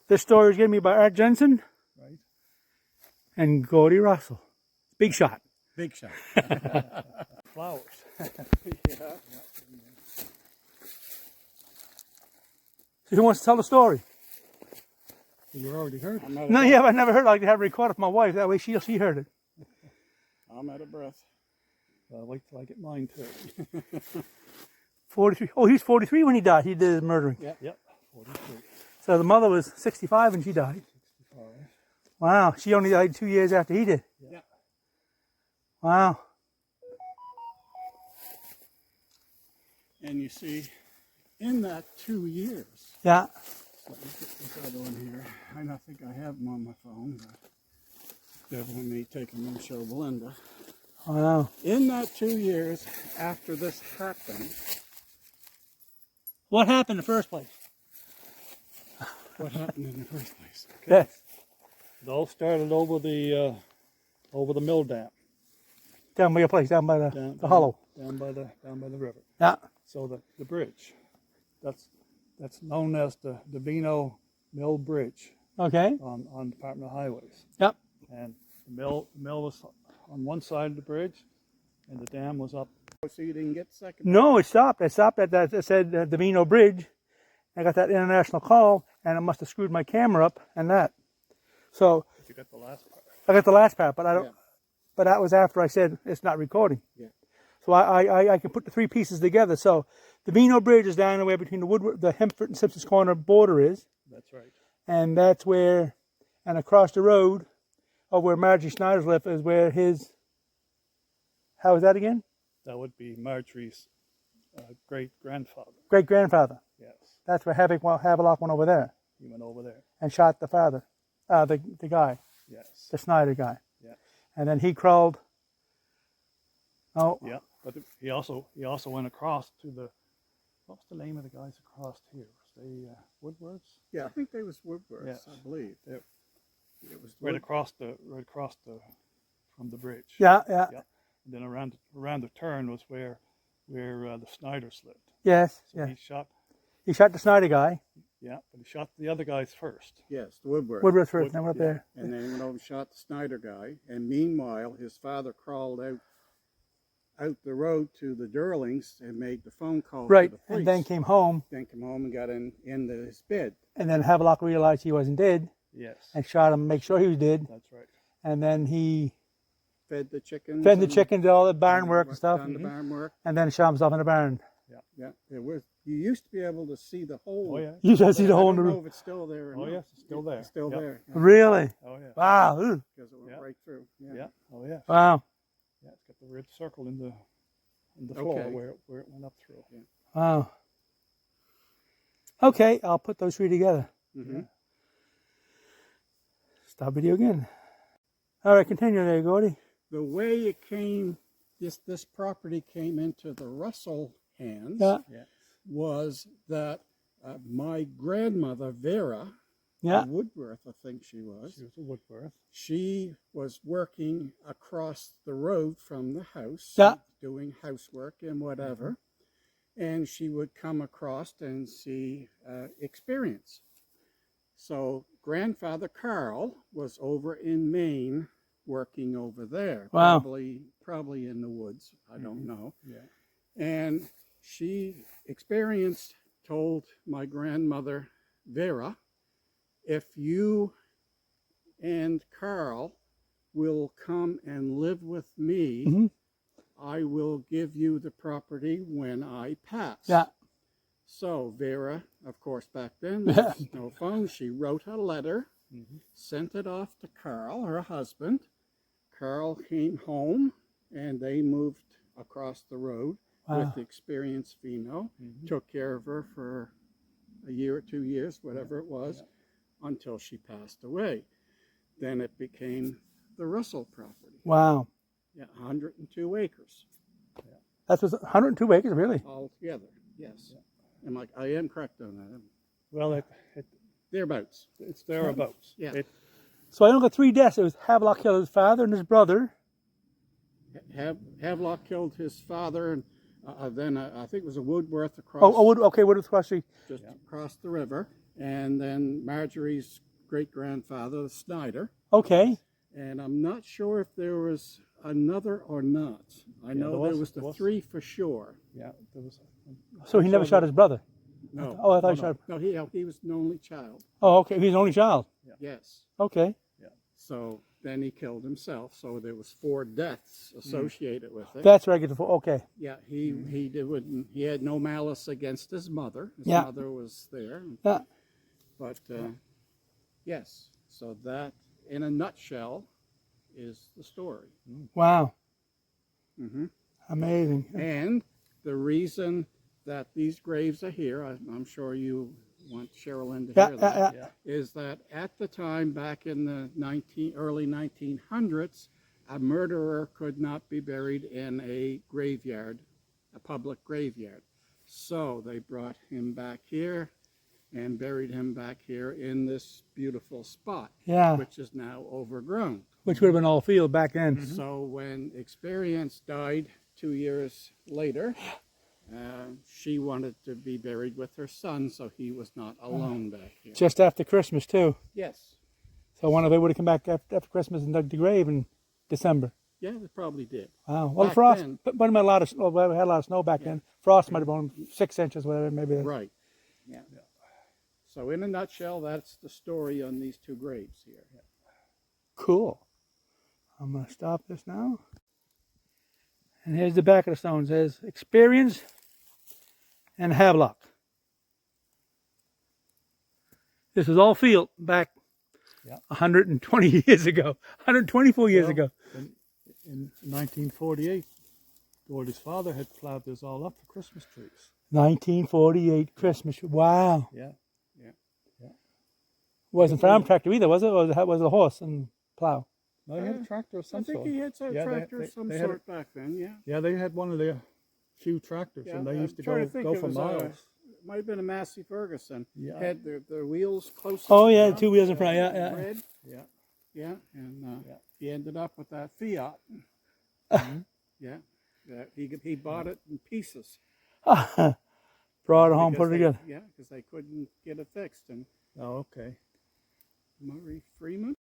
This story was given me by Art Jensen. Right. And Gordy Russell. Big shot. Big shot. Flowers. Yeah. So who wants to tell the story? You already heard it. No, yeah, but I never heard it. I have it recorded for my wife. That way she heard it. I'm out of breath. Wait till I get mine too. 43. Oh, he was 43 when he died. He did his murdering. Yep. 43. So the mother was 65 when she died. 65. Wow. She only died 2 years after he did. Yeah. Wow. And you see, in that 2 years, Yeah. let me get this other one here. I don't think I have them on my phone, but definitely me taking them to show Belinda. Wow. In that 2 years after this happened, What happened in the first place? what happened in the first place? Okay. Yes. It all started over the mill dam, Down by your place, down by the hollow. down by the river. Yeah. So the bridge, that's known as the Veinot Mill Bridge Okay. on Department of Highways. Yep. And the mill was on one side of the bridge, and the dam was up. So you didn't get second? No, it stopped. It stopped at that. It said the Veinot Bridge. I got that international call, and it must have screwed my camera up and that. So You got the last part. I got the last part, but I don't. Yeah. But that was after I said it's not recording. Yeah. So I can put the three pieces together. So the Veinot Bridge is down the way between the Hempford and Simpson's Corner border is, That's right. and that's where, and across the road, of where Margie Schneider's lived is where his. How is that again? That would be Marjorie's great grandfather. Great grandfather. Yes, That's where Havelock went over there he went over there. and shot the father, the guy, Yes. the Snyder guy. Yeah. And then he crawled. Oh, Yeah, but he also went across to the. What's the name of the guys across here? Was they Woodwards? Yeah, I think they was Woodwards, Yes. I believe. It was Right across the from the bridge. yeah. Yeah. And then around the turn was where the Snyders lived. Yes, So yeah. he shot The Snyder guy. but he shot the other guys first. Yes, the Woodward. Woodworth first, then went up there. And then he went over and shot the Snyder guy. And meanwhile, his father crawled out the road to the Durlings and made the phone call Right, to the police. and then came home, Then came home and got into his bed. and then Havelock realized he wasn't dead Yes, and shot him, make sure he was dead. that's right. And then he Fed the chickens. fed the and chickens, did all the barn work and stuff, Done the barn work. and then shot himself in the barn. Yeah, it was. You used to be able to see the hole. Oh yeah. You just see the hole in the I don't know roof. if it's still there. Or Oh not. yes, it's still there. It's still Yep. there. Yeah, Really? Oh yeah. Wow. Ooh. because it went Yeah. right through. Yeah. Yeah. Oh yeah. Wow. Yeah, it's got the red circle in the floor Okay. where it went up through. Yeah. Wow. Okay, I'll put those three together. Mm-hmm. Stop video again. All right, continue there, Gordy. The way it came, this property came into the Russell hands Yeah. Yeah. was that my grandmother Vera Yeah. Woodworth, I think she was. She was a Woodworth. She was working across the road from the house, Yeah. doing housework and whatever, and she would come across and see experience. So grandfather Carl was over in Maine working over there, Wow. probably in the woods. I don't know. Yeah. And she told my grandmother Vera, if you and Carl will come and live with me, Mhm. I will give you the property when I pass. Yeah. So Vera, of course, back then, Yeah. there was no phone. She wrote a letter, Mm-hmm. sent it off to Carl, her husband. Carl came home, and they moved across the road Wow. with the experienced Veinot. Mm-hmm. Took care of her for a year or 2 years, whatever it was, until she passed away. Then it became the Russell property. Wow. Yeah, 102 acres That was 102 acres, really? altogether. Yes. And I am correct on that. Well, Thereabouts. it's thereabouts. Yeah. It, So I only got 3 deaths. It was Havelock killed his father and his brother. Havelock killed his father, and then I think it was a Woodworth across, Oh, okay, what was the question? just across the river. and then Marjorie's great-grandfather, Snyder. Okay. And I'm not sure if there was another or not. I know there was the three for sure. Yeah, there was. So he never shot his brother? No. Oh, I thought he no. shot. No, he was an only child. Oh, okay. He's an only child. Yes. Okay. So then he killed himself. So there was 4 deaths associated with it. That's where I get the. Okay. Yeah, he had no malice against his mother. His Yeah. mother was there. Yeah. But yes, so that in a nutshell is the story. Wow. Mm-hmm. Amazing. And the reason that these graves are here, I'm sure you want Sherilyn to hear that, is that at the time, back in the early 1900s, a murderer could not be buried in a graveyard, a public graveyard. So they brought him back here and buried him back here in this beautiful spot, Yeah. which is now overgrown. Which would have been all field back then. So when Experience died 2 years later, she wanted to be buried with her son, so he was not alone back here. Just after Christmas too. Yes. So one of them would have come back after Christmas and dug the grave in December. Yeah, they probably did. Wow. Well, Back frost. then- But we had a lot of snow. We had a lot of snow back then. Frost might have been 6 inches, whatever, maybe. Right. Yeah. So in a nutshell, that's the story on these 2 graves here. Cool. I'm gonna stop this now. And here's the back of the stone. It says Experience and Havelock. This was all field back 120 years ago, 124 years ago. In 1948, Gordy's father had plowed this all up for Christmas trees. 1948 Christmas. Wow. Yeah. Wasn't farm tractor either, was it? Or was it a horse and plow? No, he had a tractor of some I think sort. he had a Yeah, tractor of some they had sort back then, yeah. Yeah, they had one of their few tractors, Yeah, and they I'm used to trying go think go it for was miles. It might have been a Massey Ferguson. Yeah. Had the wheels close. Oh, yeah, 2 wheels in front. Yeah. Red. Yeah. Yeah, and he ended up with that Fiat. Yeah, he bought it in pieces. Brought it home, because put it together. Yeah, because they couldn't get it fixed. And Oh, okay. Murray Freeman.